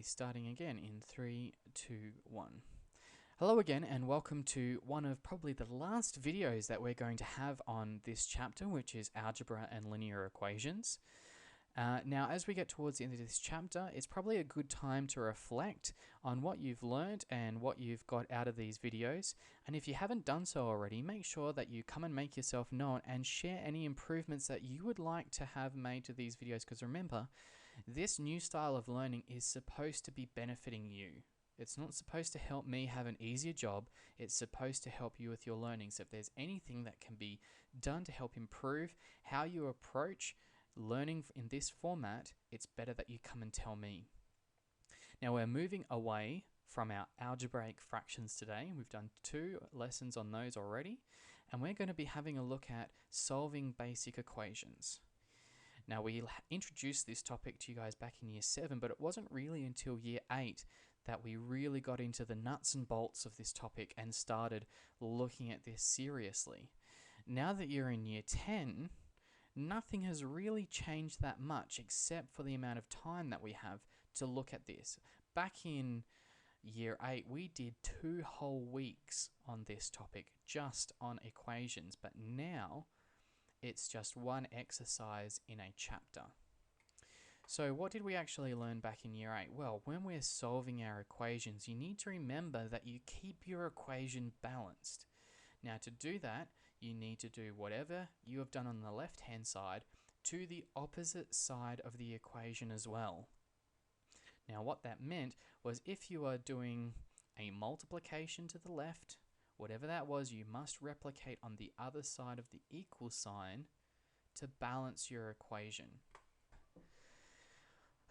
starting again in 3, 2, 1. Hello again, and welcome to one of probably the last videos that we're going to have on this chapter, which is algebra and linear equations. Now, as we get towards the end of this chapter, it's probably a good time to reflect on what you've learned and what you've got out of these videos. And if you haven't done so already, make sure that you come and make yourself known and share any improvements that you would like to have made to these videos. Because remember, this new style of learning is supposed to be benefiting you. It's not supposed to help me have an easier job. It's supposed to help you with your learning. So if there's anything that can be done to help improve how you approach learning in this format, it's better that you come and tell me. Now we're moving away from our algebraic fractions today. We've done 2 lessons on those already, and we're going to be having a look at solving basic equations. Now we introduced this topic to you guys back in year 7, but it wasn't really until year 8 that we really got into the nuts and bolts of this topic and started looking at this seriously. Now that you're in year 10, nothing has really changed that much except for the amount of time that we have to look at this. Back in year 8, we did 2 whole weeks on this topic, just on equations, but now it's just one exercise in a chapter. So what did we actually learn back in year 8? Well, when we're solving our equations, you need to remember that you keep your equation balanced. Now to do that, you need to do whatever you have done on the left-hand side to the opposite side of the equation as well. Now what that meant was if you are doing a multiplication to the left, whatever that was, you must replicate on the other side of the equal sign to balance your equation.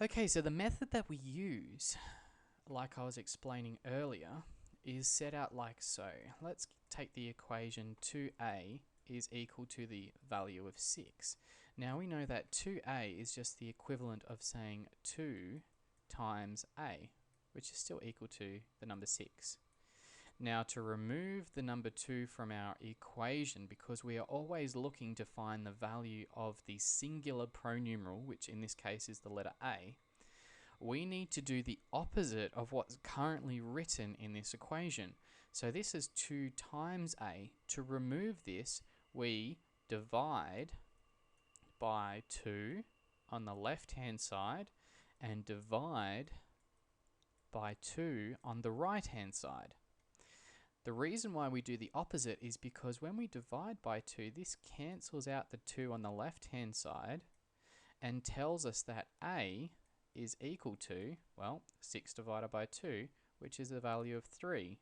Okay, so the method that we use, like I was explaining earlier, is set out like so. Let's take the equation 2a is equal to the value of 6. Now we know that 2a is just the equivalent of saying 2 times a, which is still equal to the number 6. Now to remove the number 2 from our equation, because we are always looking to find the value of the singular pronumeral, which in this case is the letter a, we need to do the opposite of what's currently written in this equation. So this is 2 times a. To remove this, we divide by 2 on the left-hand side and divide by 2 on the right-hand side. The reason why we do the opposite is because when we divide by 2, this cancels out the 2 on the left-hand side and tells us that a is equal to, well, 6 divided by 2, which is a value of 3.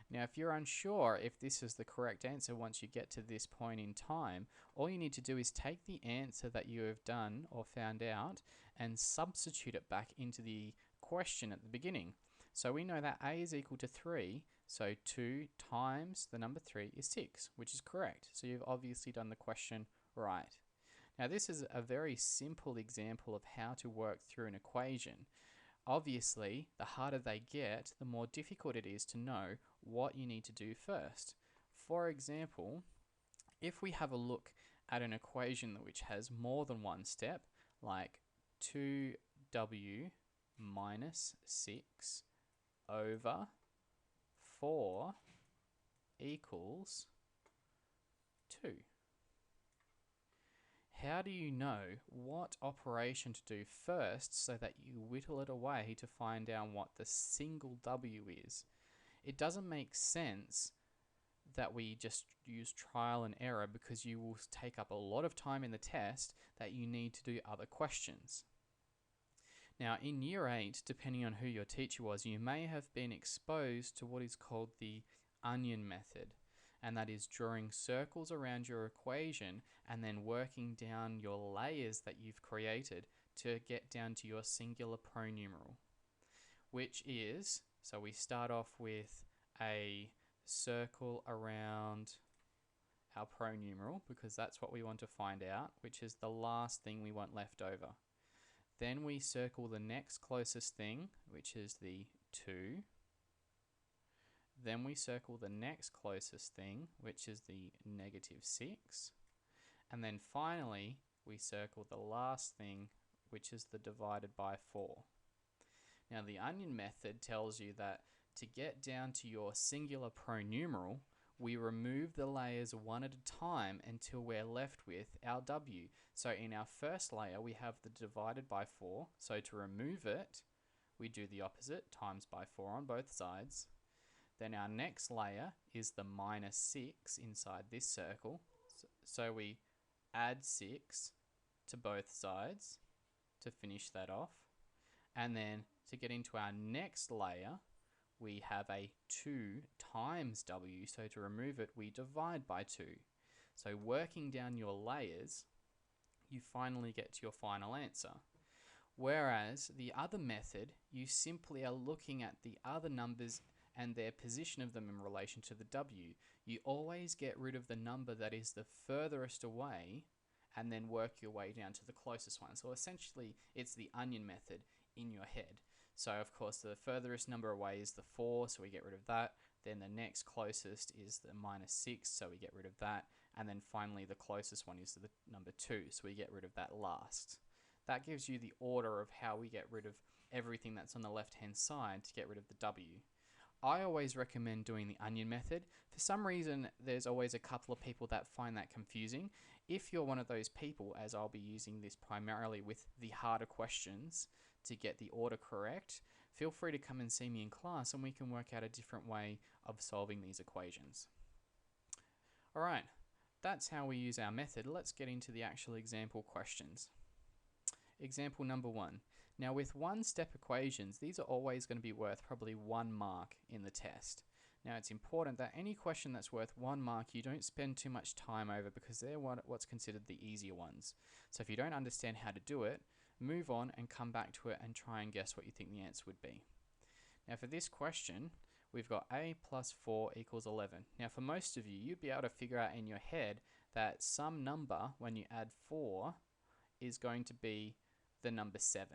Now, if you're unsure if this is the correct answer once you get to this point in time, all you need to do is take the answer that you have done or found out and substitute it back into the question at the beginning. So we know that a is equal to 3, so 2 times the number 3 is 6, which is correct. So you've obviously done the question right. Now this is a very simple example of how to work through an equation. Obviously, the harder they get, the more difficult it is to know what you need to do first. For example, if we have a look at an equation which has more than one step, like 2w minus 6 over 4 equals 2. How do you know what operation to do first so that you whittle it away to find out what the single w is? It doesn't make sense that we just use trial and error, because you will take up a lot of time in the test that you need to do other questions. Now in year 8, depending on who your teacher was, you may have been exposed to what is called the onion method. And that is drawing circles around your equation and then working down your layers that you've created to get down to your singular pronumeral. Which is, so we start off with a circle around our pronumeral, because that's what we want to find out, which is the last thing we want left over. Then we circle the next closest thing, which is the 2. Then we circle the next closest thing, which is the negative 6. And then finally, we circle the last thing, which is the divided by 4. Now the onion method tells you that to get down to your singular pronumeral, we remove the layers one at a time until we're left with our W. So in our first layer, we have the divided by 4. So to remove it, we do the opposite, times by 4 on both sides. Then our next layer is the minus 6 inside this circle. So we add 6 to both sides to finish that off. And then to get into our next layer, we have a 2 times W. So to remove it, we divide by 2. So working down your layers, you finally get to your final answer. Whereas the other method, you simply are looking at the other numbers and their position of them in relation to the W. You always get rid of the number that is the furthest away and then work your way down to the closest one. So essentially, it's the onion method in your head. So of course, the furthest number away is the 4, so we get rid of that. Then the next closest is the minus 6, so we get rid of that. And then finally, the closest one is the number 2, so we get rid of that last. That gives you the order of how we get rid of everything that's on the left-hand side to get rid of the W. I always recommend doing the onion method. For some reason, there's always a couple of people that find that confusing. If you're one of those people, as I'll be using this primarily with the harder questions to get the order correct, feel free to come and see me in class and we can work out a different way of solving these equations. Alright, that's how we use our method. Let's get into the actual example questions. Example number 1. Now with one-step equations, these are always going to be worth probably 1 mark in the test. Now it's important that any question that's worth 1 mark you don't spend too much time over because they're what's considered the easier ones. So if you don't understand how to do it, move on and come back to it and try and guess what you think the answer would be. Now for this question, we've got a plus 4 equals 11. Now for most of you, you'd be able to figure out in your head that some number, when you add 4, is going to be the number 7.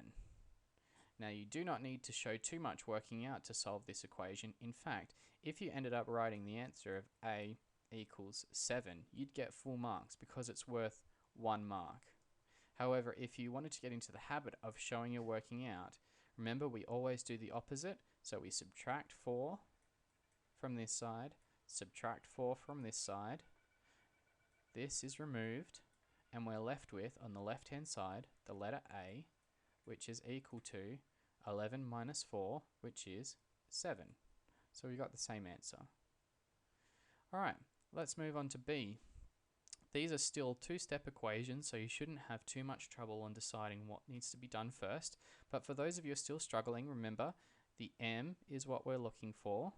Now you do not need to show too much working out to solve this equation. In fact, if you ended up writing the answer of a equals 7, you'd get full marks because it's worth 1 mark. However, if you wanted to get into the habit of showing your working out, remember we always do the opposite. So we subtract 4 from this side, subtract 4 from this side. This is removed and we're left with, on the left-hand side, the letter A, which is equal to 11 minus 4, which is 7. So we got the same answer. Alright, let's move on to B. These are still 2-step equations, so you shouldn't have too much trouble on deciding what needs to be done first. But for those of you who are still struggling, remember, the M is what we're looking for.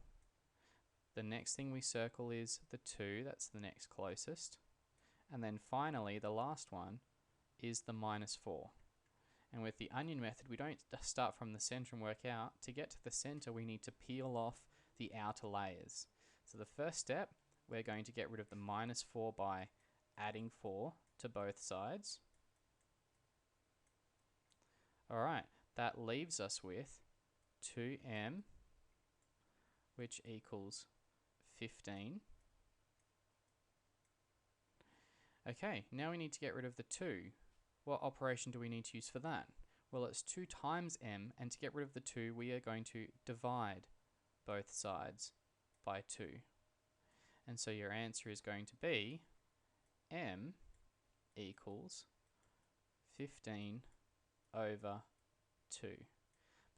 The next thing we circle is the 2, that's the next closest. And then finally, the last one is the minus 4. And with the onion method, we don't start from the center and work out. To get to the center, we need to peel off the outer layers. So the first step, we're going to get rid of the minus 4 by adding 4 to both sides. Alright, that leaves us with 2m, which equals 15. Okay, now we need to get rid of the 2. What operation do we need to use for that? Well, it's 2 times m, and to get rid of the 2, we are going to divide both sides by 2. And so your answer is going to be m equals 15 over 2.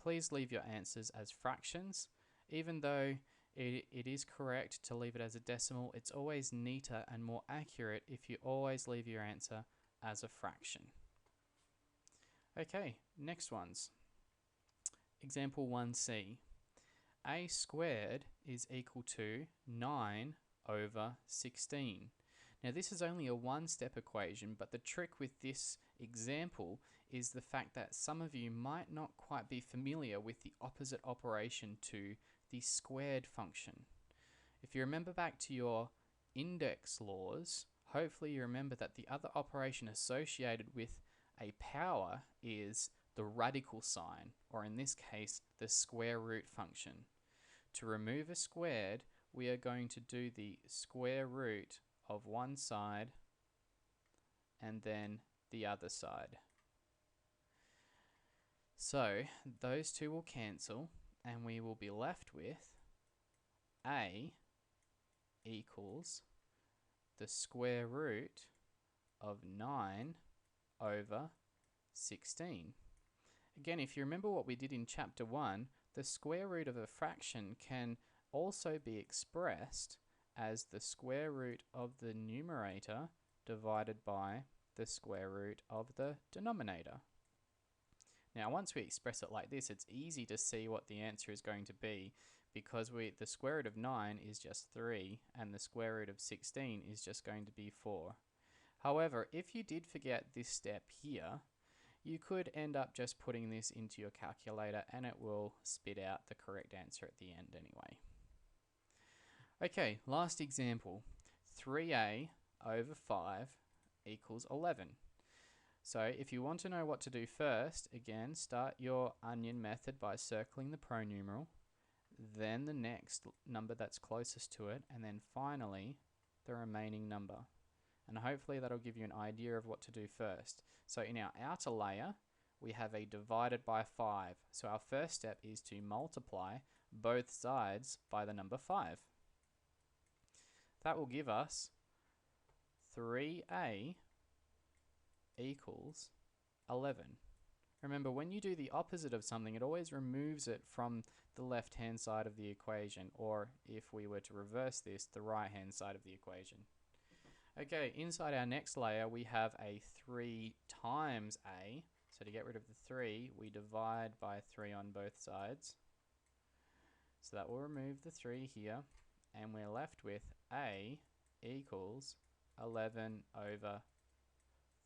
Please leave your answers as fractions. Even though it is correct to leave it as a decimal, it's always neater and more accurate if you always leave your answer as a fraction. Okay, next ones. Example 1c. A squared is equal to 9 over 16. Now this is only a 1-step equation, but the trick with this example is the fact that some of you might not quite be familiar with the opposite operation to the squared function. If you remember back to your index laws, hopefully you remember that the other operation associated with a power is the radical sign, or in this case, the square root function. To remove a squared, we are going to do the square root of one side and then the other side. So those two will cancel, and we will be left with a equals the square root of 9 over 16. Again, if you remember what we did in chapter 1, the square root of a fraction can also be expressed as the square root of the numerator divided by the square root of the denominator. Now, once we express it like this, it's easy to see what the answer is going to be, because the square root of 9 is just 3, and the square root of 16 is just going to be 4. However, if you did forget this step here, you could end up just putting this into your calculator and it will spit out the correct answer at the end anyway. Okay, last example. 3a over 5 equals 11. So if you want to know what to do first, again, start your onion method by circling the pronumeral, then the next number that's closest to it, and then finally the remaining number. And hopefully that'll give you an idea of what to do first. So in our outer layer, we have a divided by 5. So our first step is to multiply both sides by the number 5. That will give us 3a equals 11. Remember, when you do the opposite of something, it always removes it from the left-hand side of the equation, or if we were to reverse this, the right-hand side of the equation. Okay, inside our next layer, we have a 3 times a. So to get rid of the 3, we divide by 3 on both sides. So that will remove the 3 here, and we're left with a equals 11 over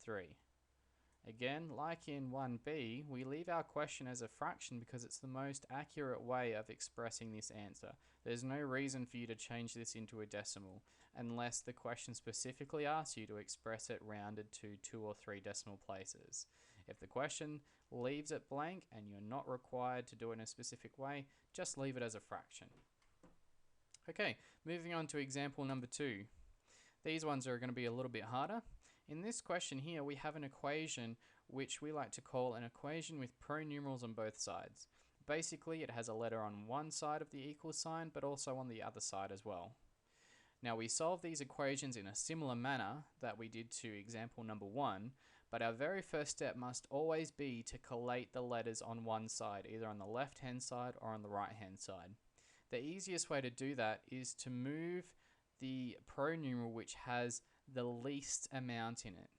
3. Again, like in 1b, we leave our question as a fraction because it's the most accurate way of expressing this answer. There's no reason for you to change this into a decimal unless the question specifically asks you to express it rounded to 2 or 3 decimal places. If the question leaves it blank and you're not required to do it in a specific way, just leave it as a fraction. Okay, moving on to example number 2. These ones are going to be a little bit harder. In this question here, we have an equation which we like to call an equation with pronumerals on both sides. Basically, it has a letter on one side of the equal sign, but also on the other side as well. Now, we solve these equations in a similar manner that we did to example number 1, but our very first step must always be to collate the letters on one side, either on the left-hand side or on the right-hand side. The easiest way to do that is to move the pronumeral which has the least amount in it.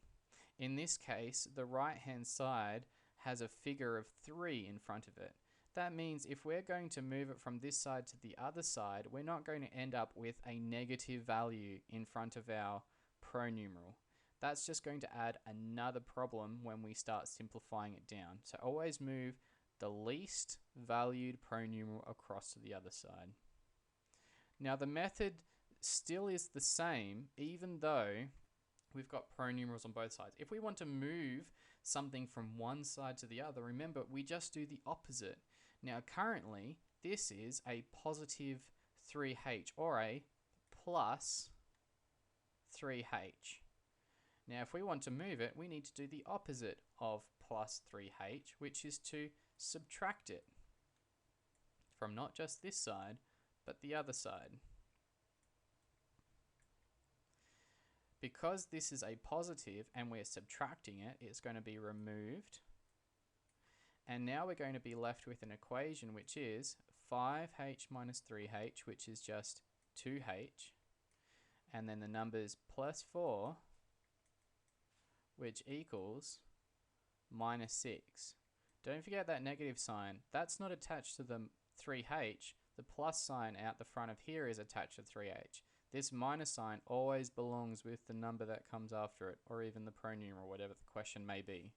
In this case, the right-hand side has a figure of 3 in front of it. That means if we're going to move it from this side to the other side, we're not going to end up with a negative value in front of our pronumeral. That's just going to add another problem when we start simplifying it down. So always move the least valued pronumeral across to the other side. Now the method still is the same, even though we've got pronumerals on both sides. If we want to move something from one side to the other, remember, we just do the opposite. Now, currently, this is a positive 3h, or a plus 3h. Now, if we want to move it, we need to do the opposite of plus 3h, which is to subtract it from not just this side, but the other side. Because this is a positive and we're subtracting it, it's going to be removed. And now we're going to be left with an equation which is 5h minus 3h, which is just 2h. And then the numbers plus 4, which equals minus 6. Don't forget that negative sign. That's not attached to the 3h. The plus sign out the front of here is attached to 3h. This minus sign always belongs with the number that comes after it, or even the pronumeral, whatever the question may be.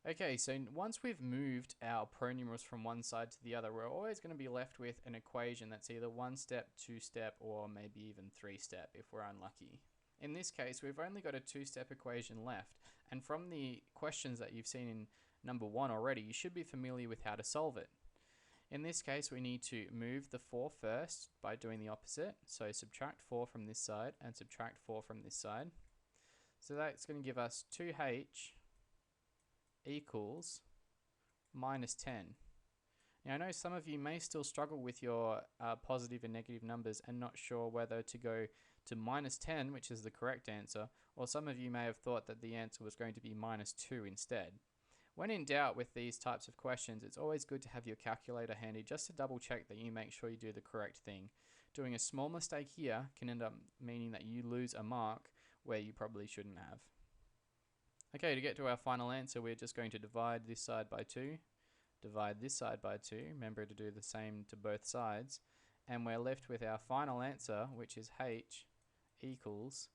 Okay, so once we've moved our pronumerals from one side to the other, we're always going to be left with an equation that's either 1-step, 2-step, or maybe even 3-step if we're unlucky. In this case, we've only got a 2-step equation left, and from the questions that you've seen in number 1 already, you should be familiar with how to solve it. In this case, we need to move the 4 first by doing the opposite. So subtract 4 from this side and subtract 4 from this side. So that's going to give us 2h equals minus 10. Now, I know some of you may still struggle with your positive and negative numbers and not sure whether to go to minus 10, which is the correct answer, or some of you may have thought that the answer was going to be minus 2 instead. When in doubt with these types of questions, it's always good to have your calculator handy just to double check that you make sure you do the correct thing. Doing a small mistake here can end up meaning that you lose a mark where you probably shouldn't have. Okay, to get to our final answer, we're just going to divide this side by 2. Divide this side by 2, remember to do the same to both sides, and we're left with our final answer, which is h equals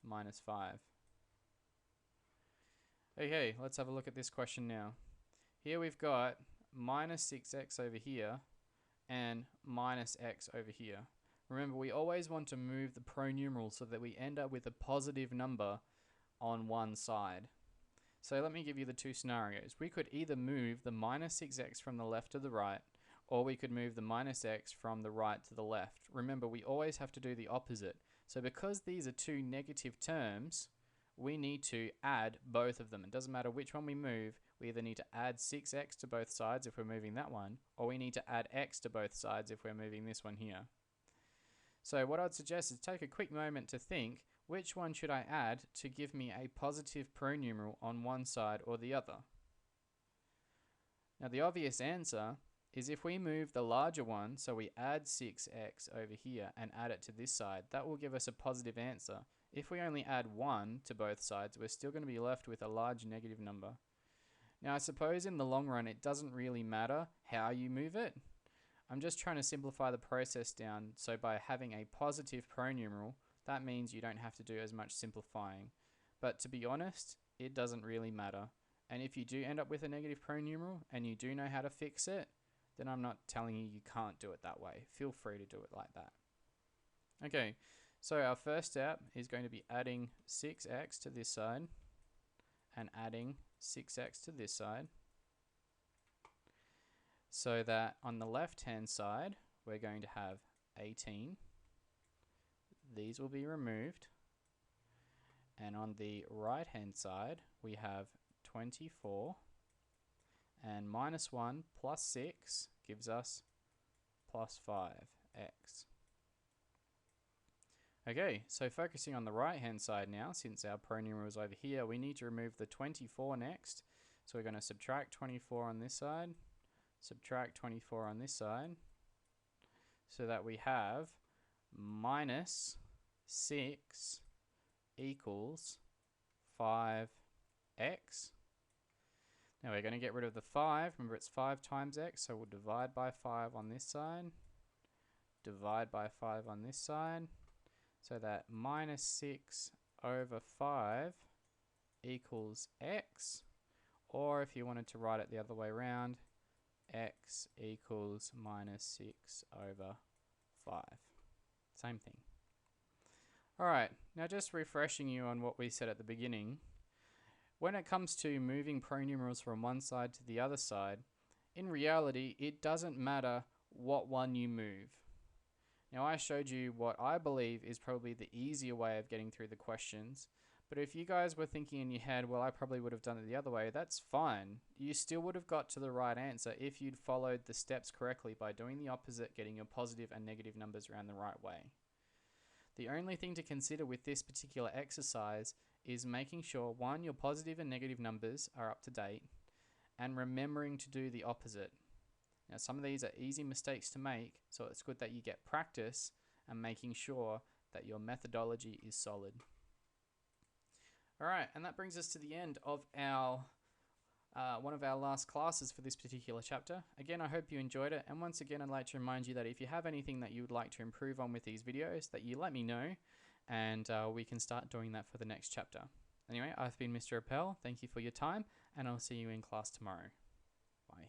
minus 5. Okay, let's have a look at this question now. Here we've got minus 6x over here and minus x over here. Remember, we always want to move the pronumeral so that we end up with a positive number on one side. So let me give you the two scenarios. We could either move the minus 6x from the left to the right, or we could move the minus x from the right to the left. Remember, we always have to do the opposite. So because these are two negative terms, we need to add both of them. It doesn't matter which one we move, we either need to add 6x to both sides if we're moving that one, or we need to add x to both sides if we're moving this one here. So what I'd suggest is take a quick moment to think, which one should I add to give me a positive pronumeral on one side or the other? Now the obvious answer is if we move the larger one, so we add 6x over here and add it to this side, that will give us a positive answer. If we only add 1 to both sides, we're still going to be left with a large negative number. Now I suppose in the long run it doesn't really matter how you move it. I'm just trying to simplify the process down, so by having a positive pronumeral, that means you don't have to do as much simplifying. But to be honest, it doesn't really matter. And if you do end up with a negative pronumeral and you do know how to fix it, then I'm not telling you you can't do it that way. Feel free to do it like that. Okay, so our first step is going to be adding 6x to this side and adding 6x to this side, so that on the left hand side we're going to have 18. These will be removed, and on the right hand side we have 24, and minus 1 plus 6 gives us plus 5x. Okay, so focusing on the right hand side now, since our pronumeral is over here, we need to remove the 24 next. So we're going to subtract 24 on this side, subtract 24 on this side, so that we have minus 6 equals 5x. Now we're going to get rid of the 5. Remember, it's 5 times x, so we'll divide by 5 on this side, divide by 5 on this side, so that minus 6 over 5 equals x, or if you wanted to write it the other way around, x equals minus 6 over 5. Same thing. Alright, now just refreshing you on what we said at the beginning. When it comes to moving pronumerals from one side to the other side, in reality, it doesn't matter what one you move. Now I showed you what I believe is probably the easier way of getting through the questions, but if you guys were thinking in your head, well, I probably would have done it the other way, that's fine. You still would have got to the right answer if you'd followed the steps correctly by doing the opposite, getting your positive and negative numbers around the right way. The only thing to consider with this particular exercise is making sure, one, your positive and negative numbers are up to date, and remembering to do the opposite. Now, some of these are easy mistakes to make, so it's good that you get practice and making sure that your methodology is solid. Alright, and that brings us to the end of our one of our last classes for this particular chapter. Again, I hope you enjoyed it, and once again I'd like to remind you that if you have anything that you would like to improve on with these videos, that you let me know, and we can start doing that for the next chapter. Anyway, I've been Mr. Rappell, thank you for your time, and I'll see you in class tomorrow. Bye.